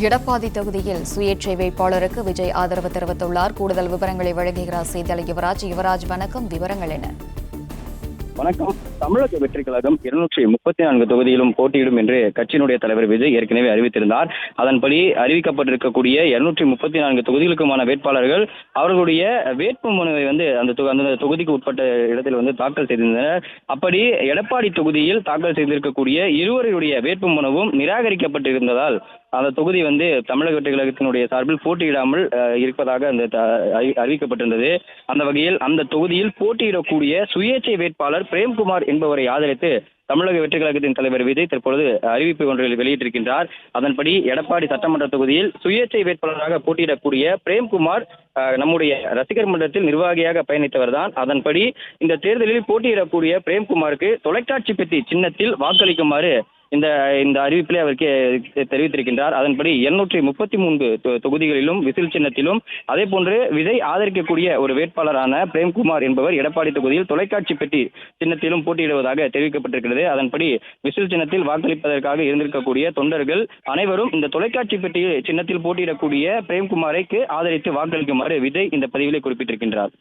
எடப்பாடி தொகுதியில் சுயேட்சை வேட்பாளருக்கு விஜய் ஆதரவு தெரிவித்துள்ளார். கூடுதல் விவரங்களை வழங்குகிறார் செய்தியாளர் யுவராஜ். யுவராஜ், வணக்கம். விவரங்கள் என்ன? வணக்கம். தமிழக வெற்றி கழகம் 234 தொகுதியிலும் போட்டியிடும் என்று கட்சியினுடைய தலைவர் விஜய் ஏற்கனவே அறிவித்திருந்தார். அதன்படி அறிவிக்கப்பட்டிருக்கக்கூடிய 234 தொகுதிகளுக்குமான வேட்பாளர்கள் அவர்களுடைய வேட்பு மனுவை அந்த தொகுதிக்கு உட்பட்ட இடத்தில் தாக்கல் செய்திருந்தனர். அப்படி எடப்பாடி தொகுதியில் தாக்கல் செய்திருக்கக்கூடிய இருவருடைய வேட்பு மனுவும் நிராகரிக்கப்பட்டிருந்ததால் அந்த தொகுதி தமிழக வெற்றி கழகத்தினுடைய சார்பில் போட்டியிடாமல் இருப்பதாக அறிவிக்கப்பட்டிருந்தது. அந்த வகையில் அந்த தொகுதியில் போட்டியிடக்கூடிய சுயேட்சை வேட்பாளர் பிரேம்குமார் என்பவரை ஆதரித்து தமிழக வெற்றி கழகத்தின் தலைவர் விஜய் தற்பொழுது அறிவிப்பு ஒன்றில் வெளியிட்டிருக்கின்றார். அதன்படி எடப்பாடி சட்டமன்ற தொகுதியில் சுயேட்சை வேட்பாளராக போட்டியிடக்கூடிய பிரேம்குமார் நம்முடைய ரசிகர் மன்றத்தில் நிர்வாகியாக பயணித்தவர் தான். அதன்படி இந்த தேர்தலில் போட்டியிடக்கூடிய பிரேம்குமாருக்கு தொலைக்காட்சி பெட்டி சின்னத்தில் வாக்களிக்குமாறு இந்த அறிவிப்பிலே அவருக்கு தெரிவித்திருக்கின்றார். அதன்படி 233 தொகுதிகளிலும் விசில் சின்னத்திலும் அதே போன்று விஜய் ஆதரிக்கக்கூடிய ஒரு வேட்பாளரான பிரேம்குமார் என்பவர் எடப்பாடி தொகுதியில் தொலைக்காட்சி பெட்டி சின்னத்திலும் போட்டியிடுவதாக தெரிவிக்கப்பட்டிருக்கிறது. அதன்படி விசில் சின்னத்தில் வாக்களிப்பதற்காக இருந்திருக்கக்கூடிய தொண்டர்கள் அனைவரும் இந்த தொலைக்காட்சி பெட்டி சின்னத்தில் போட்டியிடக்கூடிய பிரேம்குமாருக்கு ஆதரித்து வாக்களிக்குமாறு விஜய் இந்த பதிவிலே குறிப்பிட்டிருக்கின்றார்.